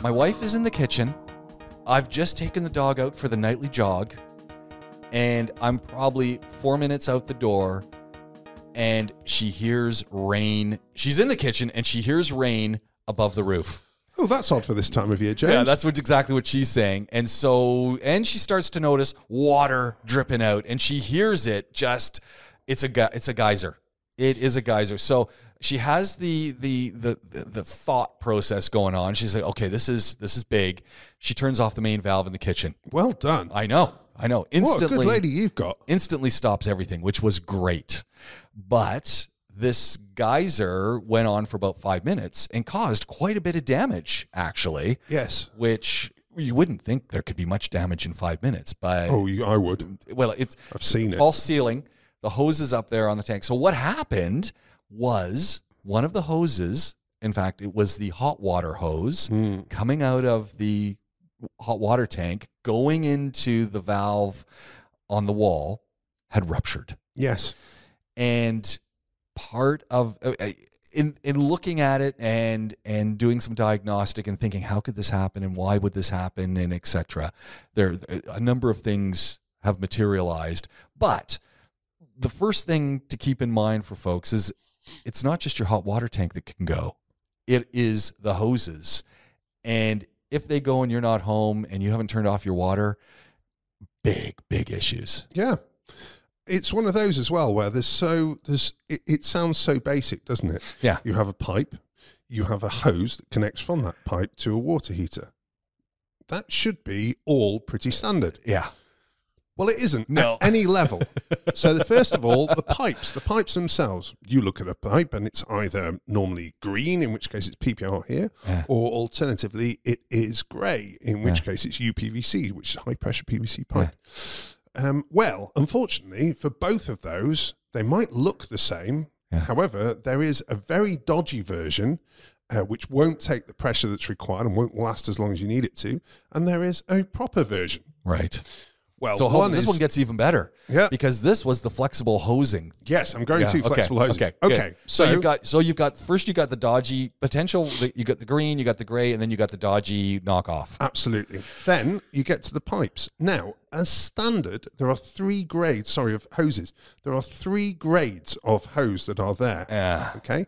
My wife is in the kitchen. I've just taken the dog out for the nightly jog, and I'm probably 4 minutes out the door, and she hears rain. She's in the kitchen, and she hears rain above the roof. Oh, that's odd for this time of year, James. Yeah, that's exactly what she's saying. And she starts to notice water dripping out, and she hears it just, it's a geyser. It is a geyser. So she has the thought process going on. She's like, okay, this is big. She turns off the main valve in the kitchen. Well done. I know. Instantly, what a good lady you've got. Instantly stops everything, which was great. But this geyser went on for about 5 minutes and caused quite a bit of damage, actually. Yes. Which you wouldn't think there could be much damage in 5 minutes, but I would. Well, I've seen it. False sealing. The hose is up there on the tank. So what happened was one of the hoses, in fact, it was the hot water hose coming out of the hot water tank, going into the valve on the wall, had ruptured. Yes. And part of in looking at it and doing some diagnostic and thinking, how could this happen and why would this happen and etc. There a number of things have materialized, but the first thing to keep in mind for folks is it's not just your hot water tank that can go. It is the hoses. And if they go and you're not home and you haven't turned off your water, big issues. Yeah. It's one of those as well where it sounds so basic, doesn't it? Yeah. You have a pipe, you have a hose that connects from that pipe to a water heater. That should be all pretty standard. Yeah. Well, it isn't at any level. So first of all, the pipes themselves, you look at a pipe and it's either normally green, in which case it's PPR here, or alternatively it is grey, in which case it's UPVC, which is high pressure PVC pipe. Well, unfortunately, for both of those, they might look the same. Yeah. However, there is a very dodgy version which won't take the pressure that's required and won't last as long as you need it to. And there is a proper version. Right. Well, so this one gets even better. Yeah. Because this was the flexible hosing. Yes, I'm going to flexible hosing. Okay. So you've got the dodgy potential, you got the green, you got the gray, and then you got the dodgy knockoff. Absolutely. Then you get to the pipes. Now, as standard, there are 3 grades, of hoses. There are 3 grades of hose that are there. Yeah. Okay.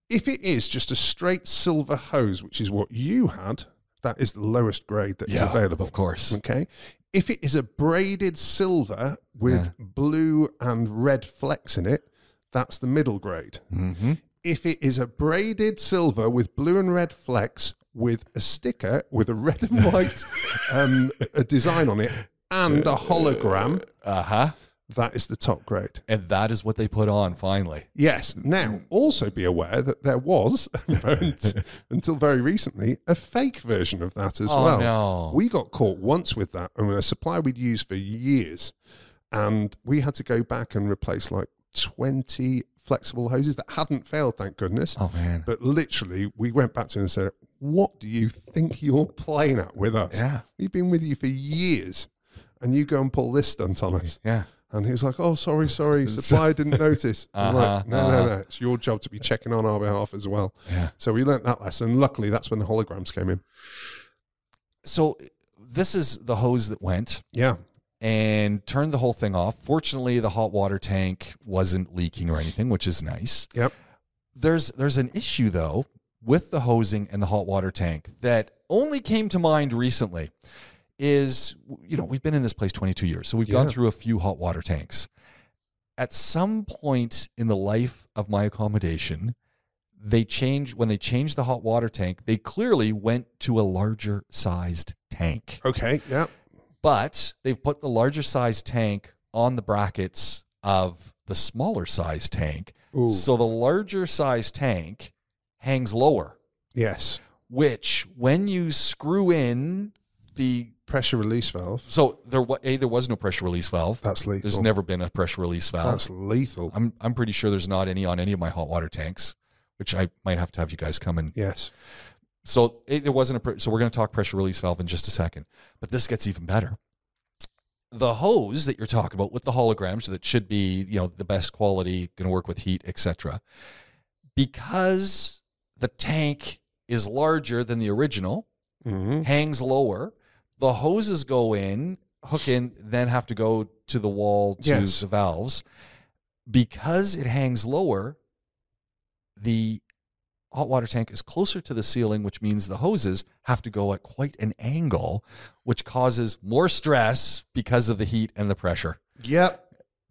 If it is just a straight silver hose, which is what you had, that is the lowest grade that is available. Of course. Okay. If it is a braided silver with blue and red flecks in it, that's the middle grade. Mm-hmm. If it is a braided silver with blue and red flecks with a sticker with a red and white a design on it and a hologram, that is the top grade. And that is what they put on finally. Yes. Now, also be aware that there was, until very recently, a fake version of that as well. No. We got caught once with that, and a supplier we'd used for years, and we had to go back and replace like 20 flexible hoses that hadn't failed, thank goodness. Oh, man. But literally, we went back to him and said, what do you think you're playing at with us? Yeah. We've been with you for years, and you go and pull this stunt on us. Yeah. And he was like, oh, sorry, supplier didn't notice. I'm like, no, it's your job to be checking on our behalf as well. Yeah. So we learnt that lesson. Luckily, that's when the holograms came in. So this is the hose that went. Yeah. And turned the whole thing off. Fortunately, the hot water tank wasn't leaking or anything, which is nice. Yep. There's an issue, though, with the hosing and the hot water tank that only came to mind recently. Is, we've been in this place 22 years, so we've gone through a few hot water tanks. At some point in the life of my accommodation, when they changed the hot water tank, they clearly went to a larger sized tank. Okay, yeah. But they've put the larger sized tank on the brackets of the smaller sized tank. Ooh. So the larger sized tank hangs lower. Yes. Which, when you screw in the pressure release valve. So there was no pressure release valve. That's lethal. There's never been a pressure release valve. That's lethal. I'm pretty sure there's not any on any of my hot water tanks, which I might have to have you guys come in. Yes. So there wasn't so we're going to talk pressure release valve in just a second, but this gets even better. The hose that you're talking about with the holograms that should be, the best quality, going to work with heat, etc. Because the tank is larger than the original, hangs lower. The hoses go in, hook in, then have to go to the wall to the valves. Because it hangs lower, the hot water tank is closer to the ceiling, which means the hoses have to go at quite an angle, which causes more stress because of the heat and the pressure. Yep.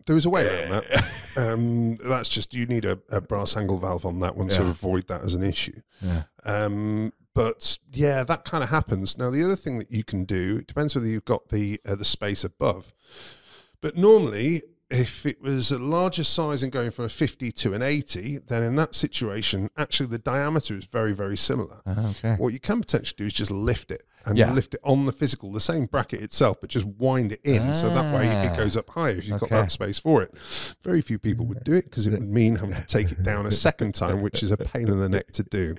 There was a way around that. That's just, you need a brass angle valve on that one to avoid that as an issue. Yeah. But yeah, that kind of happens. Now, the other thing that you can do, it depends whether you've got the space above. But normally, if it was a larger size and going from a 50 to an 80, then in that situation, actually the diameter is very, very similar. Okay. What you can potentially do is just lift it and lift it on the physical, the same bracket itself, but just wind it in. So that way it goes up higher if you've got that space for it. Very few people would do it because it would mean having to take it down a second time, which is a pain in the neck to do.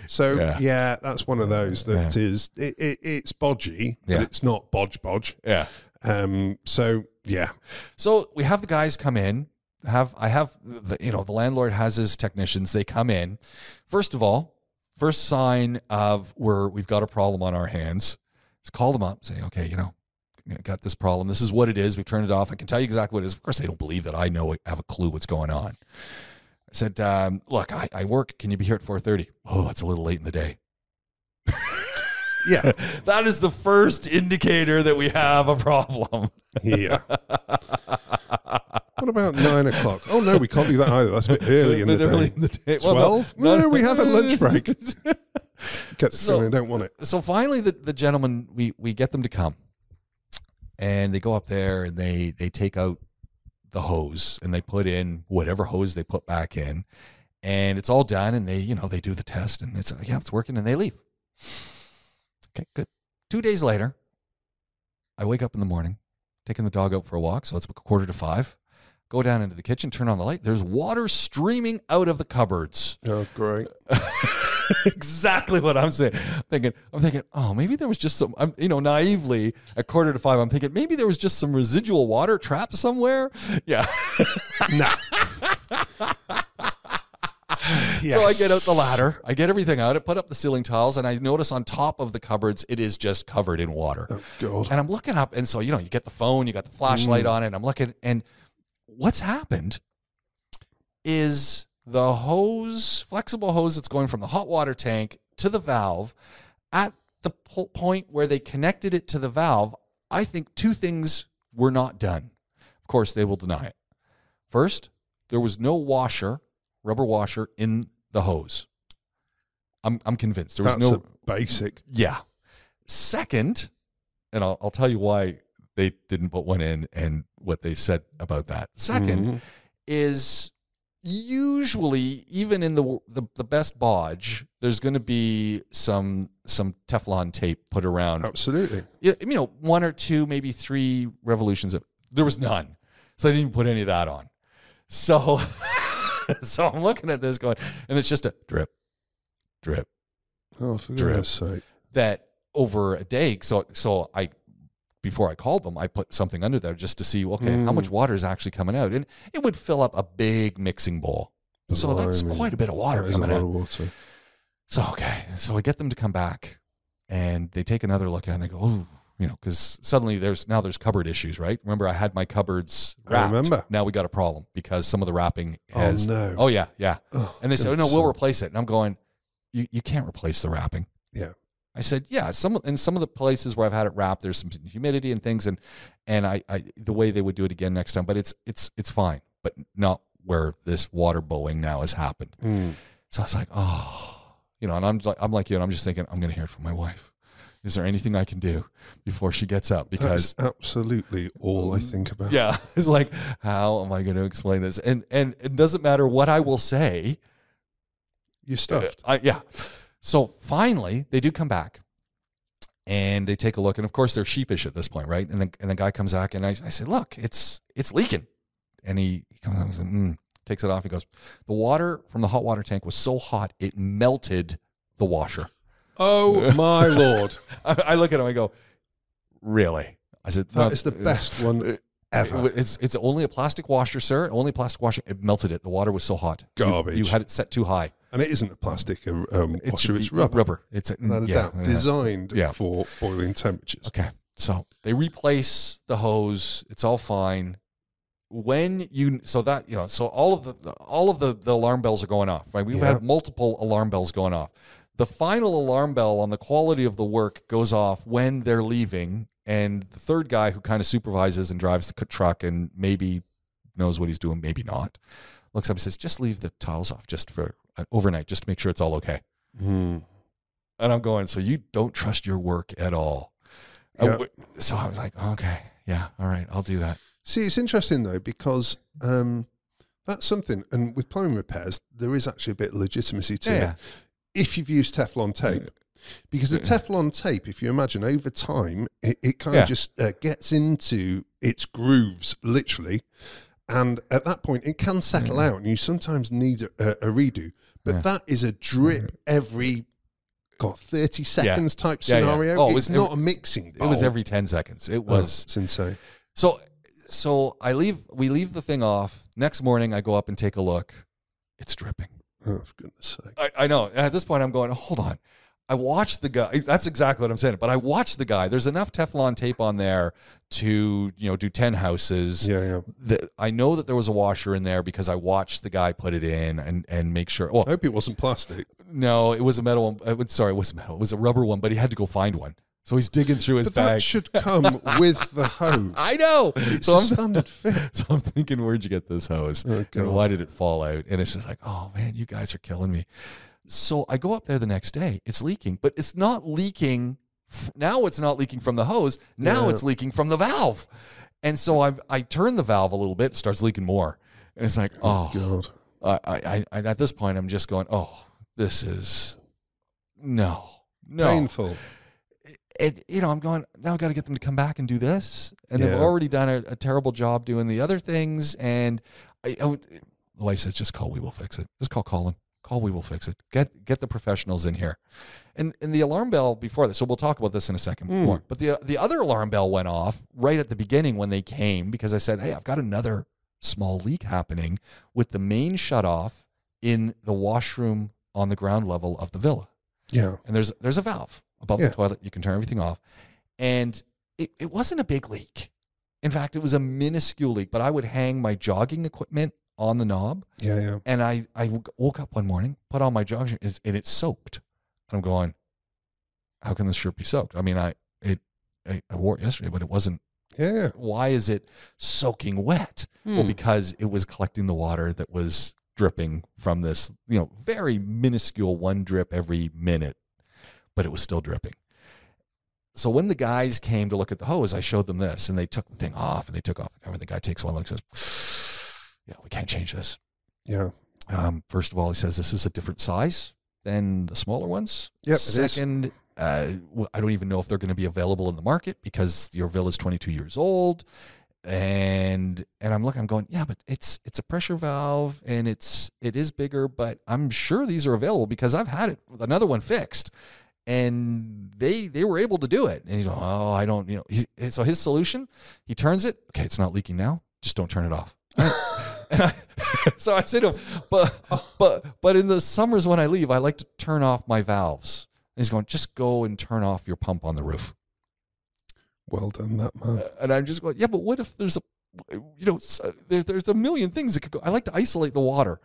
So yeah that's one of those that is, it's bodgy, but it's not bodge. Yeah. So yeah. So we have the guys come in. The landlord has his technicians. They come in. First of all, first sign of we've got a problem on our hands is call them up, say, okay, got this problem. This is what it is. We've turned it off. I can tell you exactly what it is. Of course, they don't believe that I have a clue what's going on. I said, look, I work. Can you be here at 4:30? Oh, it's a little late in the day. Yeah. That is the first indicator that we have a problem. Yeah. What about 9 o'clock? Oh, no, we can't do that either. That's a bit early in the day. 12? No, we have a lunch break. I don't want it. So finally, the gentleman, we get them to come. And they go up there and they take out the hose and they put in whatever hose they put back in. And it's all done. And they do the test and it's working and they leave. Okay, good. 2 days later, I wake up in the morning, taking the dog out for a walk. So it's 4:45. Go down into the kitchen, turn on the light. There's water streaming out of the cupboards. Oh, great. Exactly what I'm saying. I'm thinking, oh, maybe there was just some, naively at 4:45, I'm thinking maybe there was just some residual water trapped somewhere. Yeah. Nah. Yes. So I get out the ladder, I get everything out, I put up the ceiling tiles, and I notice on top of the cupboards, it is just covered in water. Oh, God. And I'm looking up, and so, you get the phone, you got the flashlight on it, and I'm looking, and what's happened is the flexible hose that's going from the hot water tank to the valve, at the point where they connected it to the valve, I think two things were not done. Of course, they will deny it. First, there was no rubber washer in the hose. I'm convinced there was That's a basic. Yeah. Second, and I'll tell you why they didn't put one in and what they said about that. Second is usually, even in the best bodge, there's going to be some Teflon tape put around. Absolutely. 1 or 2, maybe 3 revolutions. There was none. So I didn't even put any of that on. So I'm looking at this going, and it's just a drip. Oh, for goodness sake. That over a day, so before I called them, I put something under there just to see, how much water is actually coming out. And it would fill up a big mixing bowl. So that's quite a bit of water coming out. A lot of water. So I get them to come back, and they take another look at it, and they go, oh, because suddenly there's cupboard issues, right? Remember, I had my cupboards wrapped. I remember. Now we got a problem because some of the wrapping has. Oh, no. Oh, yeah. And they said, no, we'll replace it. And I'm going, you can't replace the wrapping. Yeah. I said, yeah, in some of the places where I've had it wrapped, there's some humidity and things, and I the way they would do it again next time, but it's fine, but not where this water bowing now has happened. So I was like, oh, and I'm like you, and I'm just thinking, I'm going to hear it from my wife. Is there anything I can do before she gets up? Because that's absolutely all I think about. Yeah, it's like, how am I going to explain this? And it doesn't matter what I will say. You're stuffed. Yeah. So finally, they do come back, and they take a look, and of course they're sheepish at this point, right? And the guy comes back, and I said, look, it's leaking, and he comes out and says, takes it off. He goes, the water from the hot water tank was so hot it melted the washer. Oh, my Lord. I look at him, I go, really? I said, that is the best one ever. It's only a plastic washer, sir. Only a plastic washer. It melted it. The water was so hot. Garbage. You had it set too high. And it isn't a plastic washer, it's rubber. Rubber. It's designed for boiling temperatures. Okay. So they replace the hose. It's all fine. So all of the alarm bells are going off, right? We've had multiple alarm bells going off. The final alarm bell on the quality of the work goes off when they're leaving, and the third guy who kind of supervises and drives the truck and maybe knows what he's doing, maybe not, looks up and says, just leave the tiles off just for overnight, just to make sure it's all okay. And I'm going, so you don't trust your work at all. Yeah. So I was like, okay, yeah, all right, I'll do that. See, it's interesting, though, because that's something, and with plumbing repairs, there is actually a bit of legitimacy to it. If you've used Teflon tape. Because the Teflon tape, if you imagine, over time, it kind of just gets into its grooves, literally. And at that point, it can settle out, and you sometimes need a redo. But that is a drip every 30 seconds type scenario. Oh, it's not a mixing bowl. It was every 10 seconds. It was. It's insane. So we leave the thing off. Next morning, I go up and take a look. It's dripping. Oh, for goodness sake. I know. And at this point, I'm going, hold on. I watched the guy. That's exactly what I'm saying. But I watched the guy. There's enough Teflon tape on there to, do 10 houses. I know that there was a washer in there because I watched the guy put it in and make sure. Well, I hope it wasn't plastic. No, it was a metal one. Sorry, it wasn't metal. It was a rubber one, but he had to go find one. So he's digging through his bag. That should come with the hose. I know. It's a standard fit. So I'm thinking, where'd you get this hose? Oh, and why did it fall out? And it's just like, oh, man, you guys are killing me. So I go up there the next day. It's leaking, but it's not leaking. Now it's not leaking from the hose. Now it's leaking from the valve. And so I turn the valve a little bit. It starts leaking more. And it's like, oh God. I at this point, I'm just going, oh, this is no. Painful. I'm going, now I've got to get them to come back and do this. And they've already done a terrible job doing the other things. And the wife says, just call, we will fix it. Just call Colin. Call, we will fix it. Get the professionals in here. And the alarm bell before this, so we'll talk about this in a second more. But the other alarm bell went off right at the beginning when they came because I said, hey, I've got another small leak happening with the main shutoff in the washroom on the ground level of the villa. Yeah. And there's a valve above the toilet. You can turn everything off. And it wasn't a big leak. In fact, it was a minuscule leak, but I would hang my jogging equipment on the knob. Yeah. And I woke up one morning, put on my jogging, and it's soaked. And I'm going, how can this shirt be soaked? I mean, I wore it yesterday, but it wasn't. Yeah. Why is it soaking wet? Well, because it was collecting the water that was dripping from this, very minuscule one drip every minute, but it was still dripping. So when the guys came to look at the hose, I showed them this, and they took the thing off, and they took off the cover. The guy takes one look and says, yeah, we can't change this. Yeah. First of all, he says this is a different size than the smaller ones. Yep. Second, I don't even know if they're going to be available in the market because your villa is 22 years old. And I'm going, yeah, but it's a pressure valve and it is bigger, but I'm sure these are available because I've had another one fixed and they were able to do it. And he's going, oh, I don't, so his solution, he turns it. Okay, it's not leaking now. Just don't turn it off. So I say to him, but in the summers when I leave, I like to turn off my valves. And he's going, just go and turn off your pump on the roof. Well done, that man. And I'm just going, yeah, but what if there's there's a million things that could go. I like to isolate the water.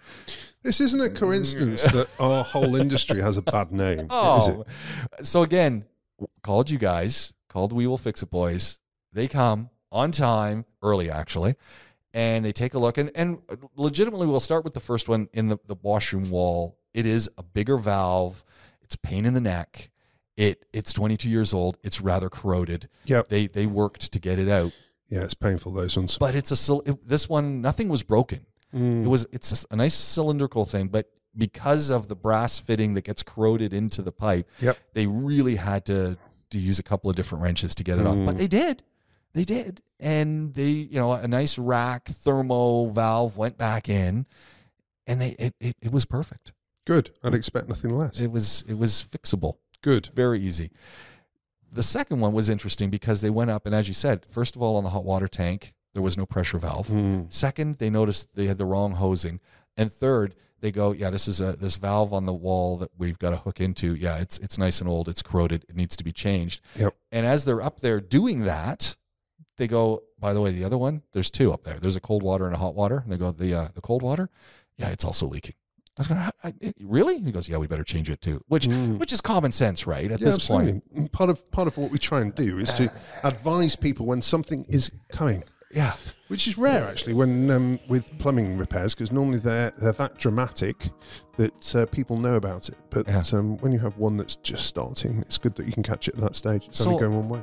This isn't a coincidence that our whole industry has a bad name, is it? So again, called you guys, called We Will Fix It Boys. They come on time, early actually, and they take a look. And legitimately, we'll start with the first one in the washroom wall. It is a bigger valve. It's a pain in the neck. It's 22 years old. It's rather corroded. Yep. They worked to get it out. Yeah, it's painful, those ones. But this one, nothing was broken. It's a nice cylindrical thing, but because of the brass fitting that gets corroded into the pipe, they really had to use a couple of different wrenches to get it off. But they did. And a nice rack thermo valve went back in, and it was perfect. Good. I'd expect nothing less. It was fixable. Good. Very easy. The second one was interesting because they went up, and as you said, first of all, on the hot water tank, there was no pressure valve. Second, they noticed they had the wrong hosing. And third, they go, yeah, this is this valve on the wall that we've got to hook into. Yeah, it's nice and old. It's corroded. It needs to be changed. Yep. And as they're up there doing that, they go, by the way, the other one, there's two up there. There's a cold water and a hot water. And they go, the cold water, yeah, it's also leaking. I was going, really? He goes, yeah, we better change it too. Which is common sense, right? At this absolutely. point, Part of what we try and do is to advise people when something is coming. Yeah, which is rare actually when with plumbing repairs, because normally they're that dramatic that people know about it. But when you have one that's just starting, it's good that you can catch it at that stage. It's only going one way.